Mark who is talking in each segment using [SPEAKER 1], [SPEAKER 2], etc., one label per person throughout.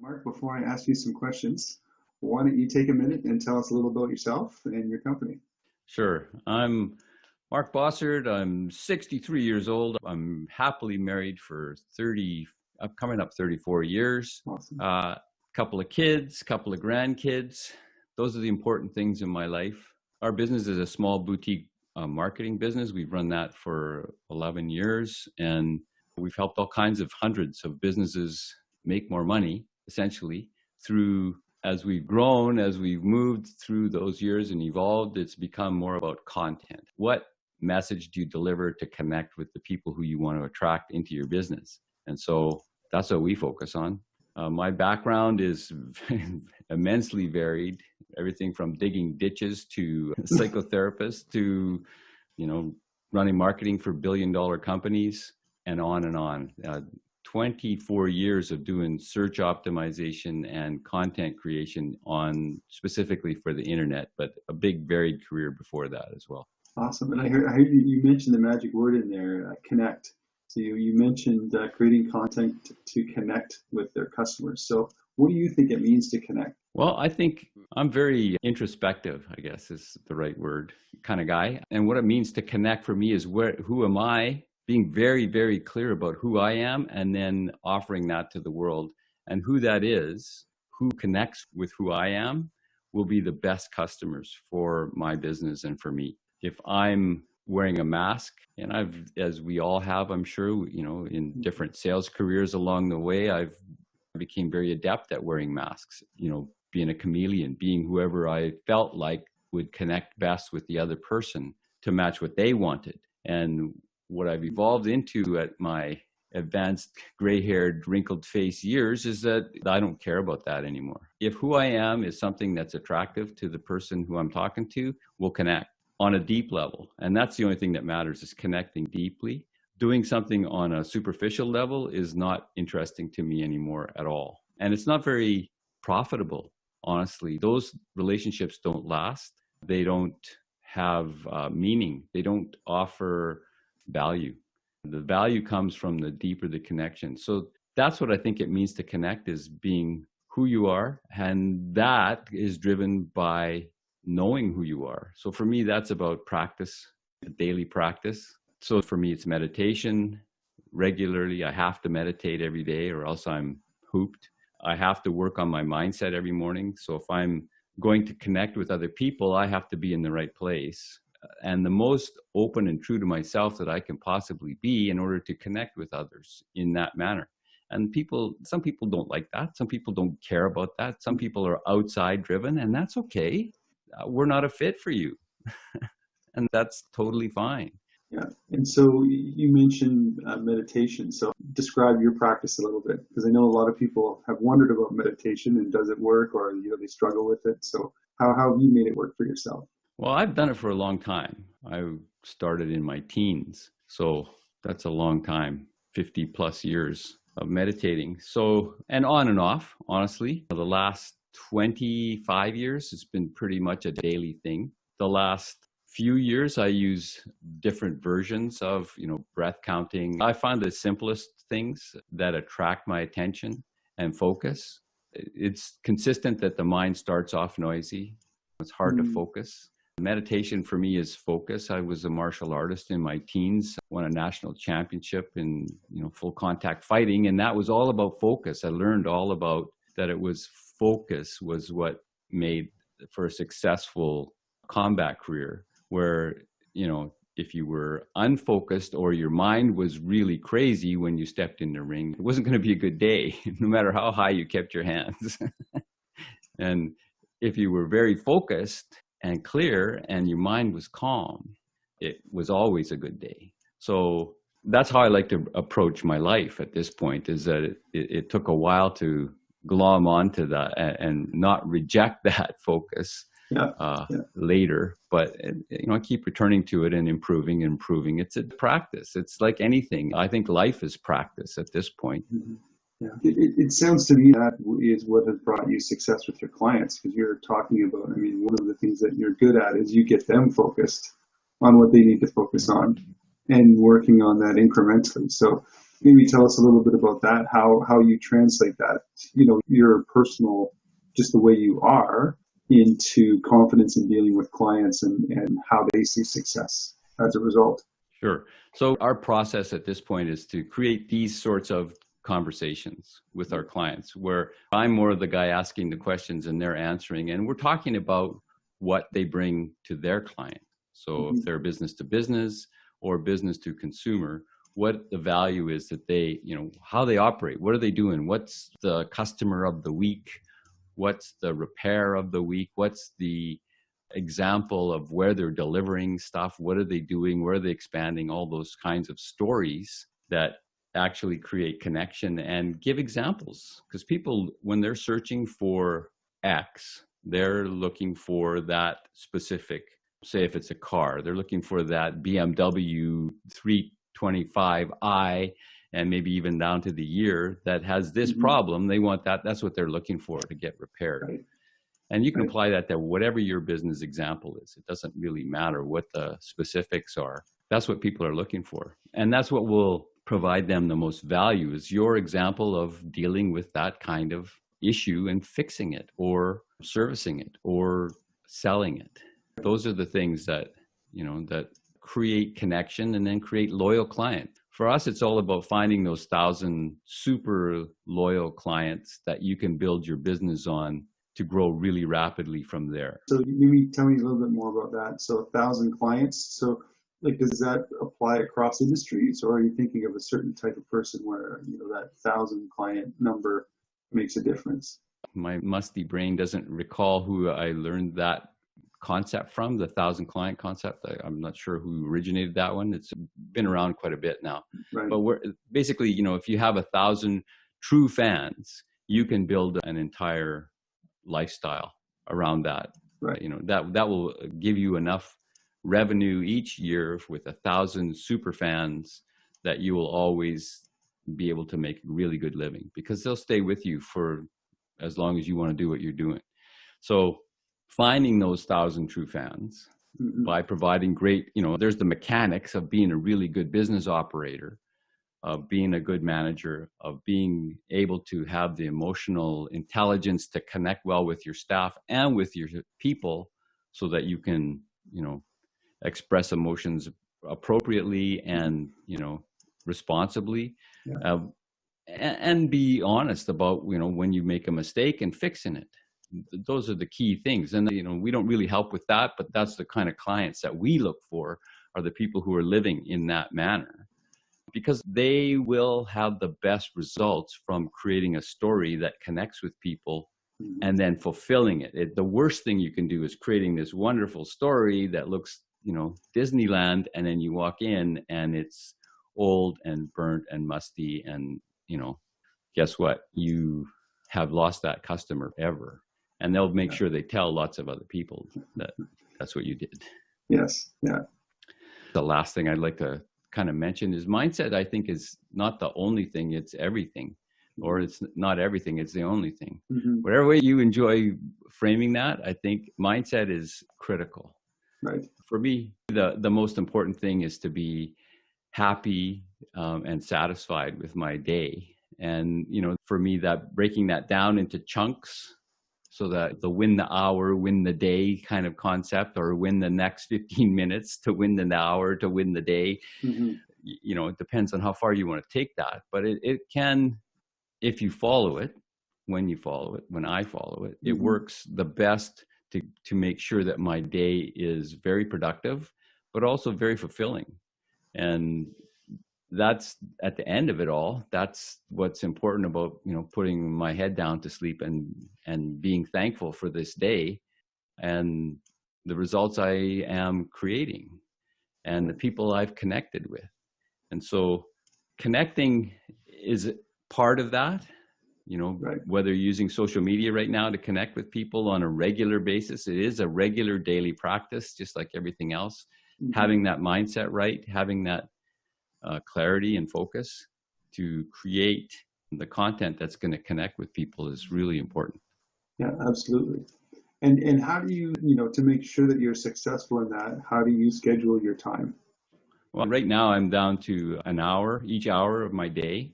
[SPEAKER 1] Mark, before I ask you some questions, why don't you take a minute and tell us a little about yourself and your company?
[SPEAKER 2] Sure. I'm Mark Bossert. I'm 63 years old. I'm happily married for 30, coming up 34 years.
[SPEAKER 1] Awesome.
[SPEAKER 2] Couple of kids, couple of grandkids. Those are the important things in my life. Our business is a small boutique marketing business. We've run that for 11 years, and we've helped all kinds of hundreds of businesses make more money, essentially, through as we've grown, as we've moved through those years and evolved, it's become more about content. What message do you deliver to connect with the people who you want to attract into your business? And so that's what we focus on. My background is immensely varied, everything from digging ditches to psychotherapist to, running marketing for billion-dollar companies and on and on. 24 years of doing search optimization and content creation on specifically for the internet, but a big varied career before that as well.
[SPEAKER 1] Awesome. And I heard you mentioned the magic word in there, connect. So you mentioned creating content to connect with their customers. So what do you think it means to connect?
[SPEAKER 2] Well, I think I'm very introspective, I guess is the right word, kind of guy. And what it means to connect for me is who am I? Being very, very clear about who I am and then offering that to the world. And who that is, who connects with who I am, will be the best customers for my business and for me. If I'm wearing a mask, and as we all have, I'm sure, in different sales careers along the way, I became very adept at wearing masks, being a chameleon, being whoever I felt like would connect best with the other person to match what they wanted. And what I've evolved into at my advanced gray-haired, wrinkled face years is that I don't care about that anymore. If who I am is something that's attractive to the person who I'm talking to, we'll connect on a deep level. And that's the only thing that matters, is connecting deeply. Doing something on a superficial level is not interesting to me anymore at all. And it's not very profitable, honestly. Those relationships don't last. They don't have meaning. They don't offer value. The value comes from the deeper the connection. So that's what I think it means to connect, is being who you are. And that is driven by knowing who you are. So for me, that's about practice, daily practice. So for me, it's meditation regularly. I have to meditate every day or else I'm hooped. I have to work on my mindset every morning. So if I'm going to connect with other people, I have to be in the right place and the most open and true to myself that I can possibly be in order to connect with others in that manner. And some people don't like that. Some people don't care about that. Some people are outside driven, and that's okay. We're not a fit for you. And that's totally fine.
[SPEAKER 1] Yeah. And so you mentioned meditation. So describe your practice a little bit, because I know a lot of people have wondered about meditation and does it work, or they struggle with it. So how have you made it work for yourself?
[SPEAKER 2] Well, I've done it for a long time. I started in my teens. So that's a long time, 50 plus years of meditating. So, and on and off, honestly, the last 25 years, it's been pretty much a daily thing. The last few years, I use different versions of, breath counting. I find the simplest things that attract my attention and focus. It's consistent that the mind starts off noisy. It's hard to focus. Meditation for me is focus. I was a martial artist in my teens, won a national championship in, full contact fighting. And that was all about focus. I learned all about that. It was focus was what made for a successful combat career, where, if you were unfocused or your mind was really crazy when you stepped in the ring, it wasn't going to be a good day, no matter how high you kept your hands. And if you were very focused and clear and your mind was calm, it was always a good day. So that's how I like to approach my life at this point, is that it took a while to glom onto that and not reject that focus later. But, I keep returning to it and improving. It's a practice. It's like anything. I think life is practice at this point.
[SPEAKER 1] Mm-hmm. Yeah. It sounds to me that is what has brought you success with your clients, because you're talking about, one of the things that you're good at is you get them focused on what they need to focus on and working on that incrementally. So maybe tell us a little bit about that, how you translate that, your personal, just the way you are, into confidence in dealing with clients and how they see success as a result.
[SPEAKER 2] Sure. So our process at this point is to create these sorts of conversations with our clients where I'm more of the guy asking the questions and they're answering, and we're talking about what they bring to their client. So if they're business to business or business to consumer, what the value is that they, how they operate, what are they doing? What's the customer of the week? What's the repair of the week? What's the example of where they're delivering stuff? What are they doing? Where are they expanding? All those kinds of stories that actually create connection and give examples. Because people, when they're searching for X, they're looking for that specific, say if it's a car, they're looking for that BMW 325i, and maybe even down to the year that has this problem. They want that. That's what they're looking for to get repaired.
[SPEAKER 1] Right.
[SPEAKER 2] And you can apply that to whatever your business example is. It doesn't really matter what the specifics are. That's what people are looking for. And that's what will provide them the most value, is your example of dealing with that kind of issue and fixing it or servicing it or selling it. Those are the things that, that create connection and then create loyal client. For us, it's all about finding those 1,000 super loyal clients that you can build your business on to grow really rapidly from there.
[SPEAKER 1] So maybe tell me a little bit more about that. So 1,000 clients. So does that apply across industries, or are you thinking of a certain type of person where, that 1,000 client number makes a difference?
[SPEAKER 2] My musty brain doesn't recall who I learned that concept from, the 1,000 client concept. I'm not sure who originated that one. It's been around quite a bit now.
[SPEAKER 1] Right.
[SPEAKER 2] But we're basically, if you have 1,000 true fans, you can build an entire lifestyle around that.
[SPEAKER 1] Right.
[SPEAKER 2] That will give you enough revenue each year with 1,000 super fans that you will always be able to make a really good living, because they'll stay with you for as long as you want to do what you're doing. So finding those 1,000 true fans by providing great, there's the mechanics of being a really good business operator, of being a good manager, of being able to have the emotional intelligence to connect well with your staff and with your people so that you can, express emotions appropriately and, responsibly, and be honest about, when you make a mistake and fixing it. Those are the key things. And, we don't really help with that, but that's the kind of clients that we look for, are the people who are living in that manner, because they will have the best results from creating a story that connects with people and then fulfilling it. The worst thing you can do is creating this wonderful story that looks, Disneyland, and then you walk in and it's old and burnt and musty, and, guess what? You have lost that customer ever. And they'll make sure they tell lots of other people that that's what you did.
[SPEAKER 1] Yes. Yeah.
[SPEAKER 2] The last thing I'd like to kind of mention is mindset. I think is not the only thing, it's everything, or it's not everything, it's the only thing. Whatever way you enjoy framing that, I think mindset is critical.
[SPEAKER 1] Right.
[SPEAKER 2] For me, the most important thing is to be happy and satisfied with my day. And, for me, that breaking that down into chunks, so that the win the hour, win the day kind of concept, or win the next 15 minutes to win the hour, to win the day. It depends on how far you want to take that. But it can, if you follow it, when I follow it, it works the best to make sure that my day is very productive, but also very fulfilling. And that's at the end of it all. That's what's important about, putting my head down to sleep and being thankful for this day and the results I am creating and the people I've connected with. And so connecting is part of that, whether you're using social media right now to connect with people on a regular basis. It is a regular daily practice, just like everything else. Having that mindset right, having that clarity and focus to create the content that's going to connect with people is really important.
[SPEAKER 1] Yeah, absolutely. And how do you, to make sure that you're successful in that, how do you schedule your time?
[SPEAKER 2] Well, right now I'm down to an hour, each hour of my day.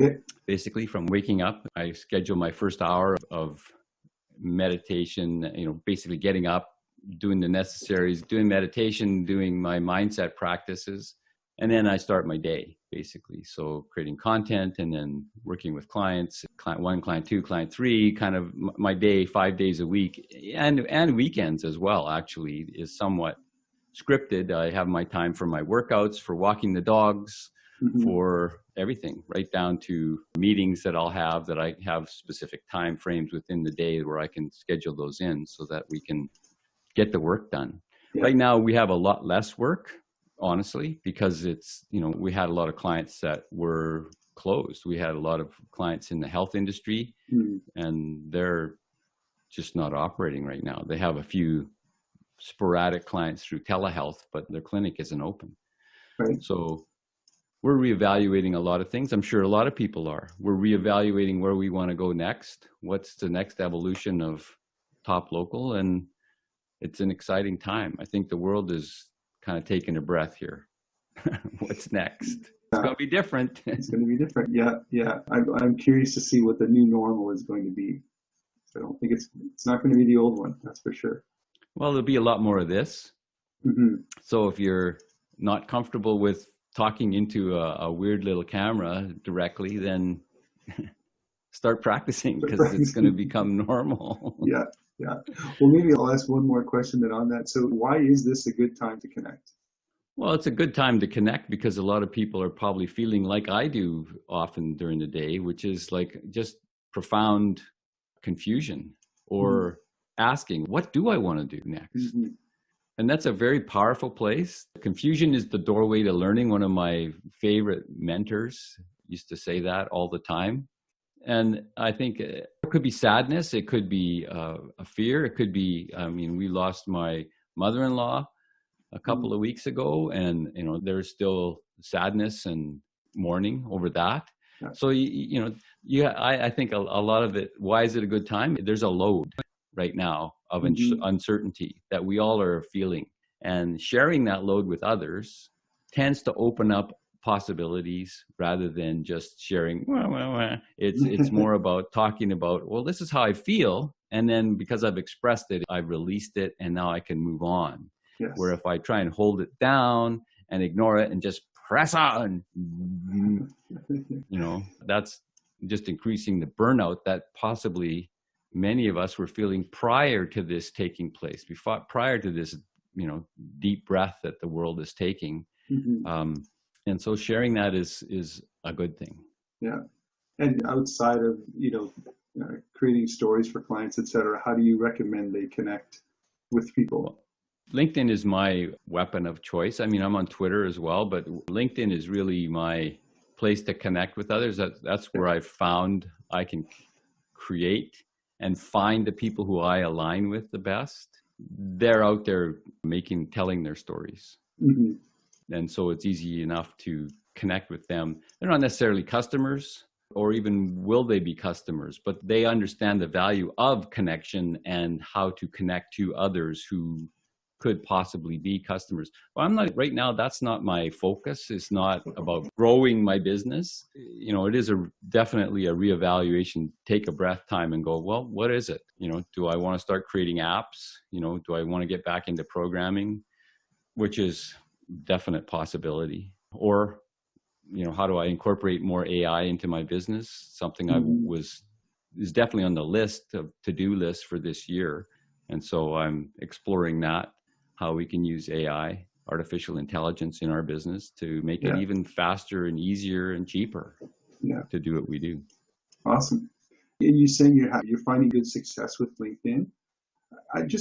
[SPEAKER 1] Okay.
[SPEAKER 2] Basically, from waking up, I schedule my first hour of meditation, basically getting up, doing the necessaries, doing meditation, doing my mindset practices. And then I start my day, basically. So creating content and then working with clients, client one, client two, client three, kind of my day, 5 days a week, and weekends as well, actually, is somewhat scripted. I have my time for my workouts, for walking the dogs, for everything, right down to meetings that I'll have, that I have specific time frames within the day where I can schedule those in so that we can get the work done. Yeah. Right now, we have a lot less work, honestly, because it's, we had a lot of clients that were closed. We had a lot of clients in the health industry, and they're just not operating right now. They have a few sporadic clients through telehealth, but their clinic isn't open.
[SPEAKER 1] Right.
[SPEAKER 2] So we're reevaluating a lot of things. I'm sure a lot of people are. We're reevaluating where we want to go next. What's the next evolution of Top Local? And it's an exciting time. I think the world is kind of taking a breath here. What's next? It's going to be different.
[SPEAKER 1] It's going to be different. Yeah. I'm curious to see what the new normal is going to be. So I don't think it's not going to be the old one. That's for sure.
[SPEAKER 2] Well, there'll be a lot more of this. So if you're not comfortable with talking into a weird little camera directly, then start practicing, because it's going to become normal.
[SPEAKER 1] Yeah. Well, maybe I'll ask one more question then on that. So why is this a good time to connect?
[SPEAKER 2] Well, it's a good time to connect because a lot of people are probably feeling like I do often during the day, which is like just profound confusion or asking, what do I want to do next? And that's a very powerful place. Confusion is the doorway to learning. One of my favorite mentors used to say that all the time. And I think it could be sadness. It could be a fear. It could be, we lost my mother-in-law a couple of weeks ago, and, there's still sadness and mourning over that. Yeah. So, I think a lot of it, why is it a good time? There's a load right now of uncertainty that we all are feeling, and sharing that load with others tends to open up possibilities rather than just sharing. It's more about talking about, well, this is how I feel, and then because I've expressed it, I've released it, and now I can move on. Yes. Where if I try and hold it down and ignore it and just press on, that's just increasing the burnout that possibly many of us were feeling prior to this taking place, prior to this, deep breath that the world is taking. And so sharing that is a good thing.
[SPEAKER 1] Yeah. And outside of, creating stories for clients, et cetera, how do you recommend they connect with people?
[SPEAKER 2] LinkedIn is my weapon of choice. I'm on Twitter as well, but LinkedIn is really my place to connect with others. That's where I've found I can create and find the people who I align with the best. They're out there telling their stories. And so it's easy enough to connect with them. They're not necessarily customers, or even will they be customers, but they understand the value of connection and how to connect to others who could possibly be customers. Well, right now, that's not my focus. It's not about growing my business. It is definitely a reevaluation, take a breath time and go, well, what is it? Do I want to start creating apps? Do I want to get back into programming, which is definite possibility? Or, how do I incorporate more AI into my business? Something is definitely on the list of to-do list for this year. And so I'm exploring that, how we can use AI, artificial intelligence, in our business to make it even faster and easier and cheaper to do what we do.
[SPEAKER 1] Awesome. And you're saying you're finding good success with LinkedIn.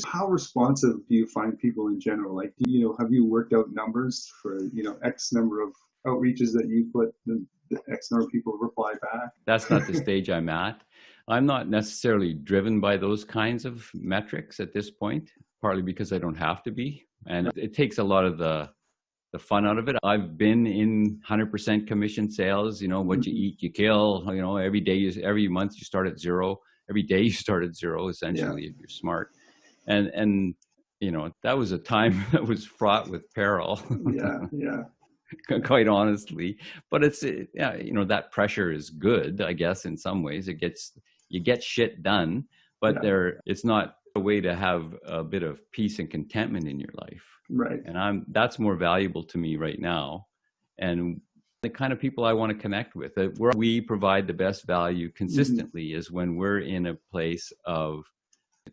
[SPEAKER 1] How responsive do you find people in general? Like, have you worked out numbers for, X number of outreaches that you put, the X number of people reply back?
[SPEAKER 2] That's not the stage I'm at. I'm not necessarily driven by those kinds of metrics at this point, partly because I don't have to be. And it takes a lot of the fun out of it. I've been in 100% commission sales, what you eat, you kill, every month you start at zero. Every day you start at zero, essentially, if you're smart. And that was a time that was fraught with peril.
[SPEAKER 1] Yeah.
[SPEAKER 2] quite honestly. But it's, yeah, that pressure is good, I guess, in some ways. You get shit done, but it's not a way to have a bit of peace and contentment in your life.
[SPEAKER 1] Right.
[SPEAKER 2] And that's more valuable to me right now. And the kind of people I want to connect with, where we provide the best value consistently, is when we're in a place of,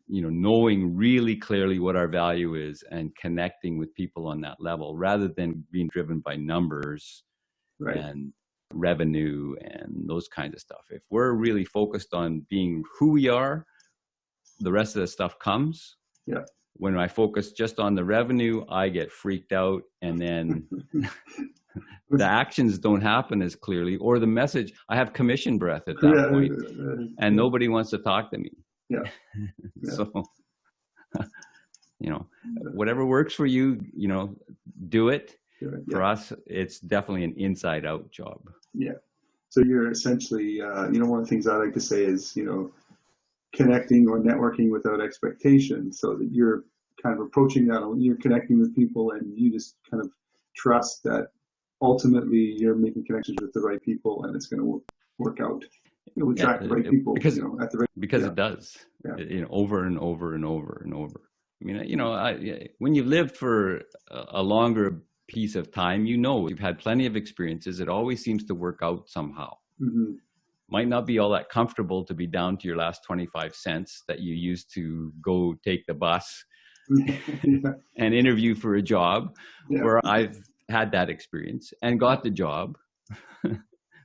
[SPEAKER 2] knowing really clearly what our value is and connecting with people on that level, rather than being driven by numbers and revenue and those kinds of stuff. If we're really focused on being who we are, the rest of the stuff comes.
[SPEAKER 1] Yeah.
[SPEAKER 2] When I focus just on the revenue, I get freaked out, and then the actions don't happen as clearly, or the message, I have commission breath at that point, and nobody wants to talk to me.
[SPEAKER 1] Yeah.
[SPEAKER 2] So, whatever works for you, do it. For us, it's definitely an inside out job.
[SPEAKER 1] Yeah. So you're essentially, one of the things I like to say is, connecting or networking without expectation, so that you're kind of approaching that, you're connecting with people, and you just kind of trust that ultimately you're making connections with the right people, and it's going to work out. You'll attract the right people
[SPEAKER 2] because
[SPEAKER 1] it
[SPEAKER 2] does, over and over and over and over. I mean, when you've lived for a longer piece of time, you've had plenty of experiences. It always seems to work out somehow. Mm-hmm. Might not be all that comfortable to be down to your last 25 cents that you used to go take the bus and interview for a job, where I've had that experience and got the job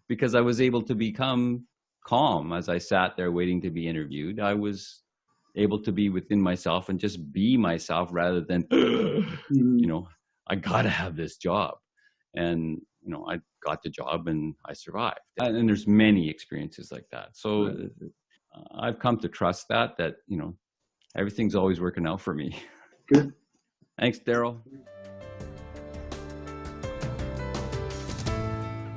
[SPEAKER 2] because I was able to become calm as I sat there waiting to be interviewed. I was able to be within myself and just be myself, rather than, I got to have this job. And, I got the job and I survived. And there's many experiences like that. So I've come to trust that, everything's always working out for me.
[SPEAKER 1] Good.
[SPEAKER 2] Thanks, Darrell.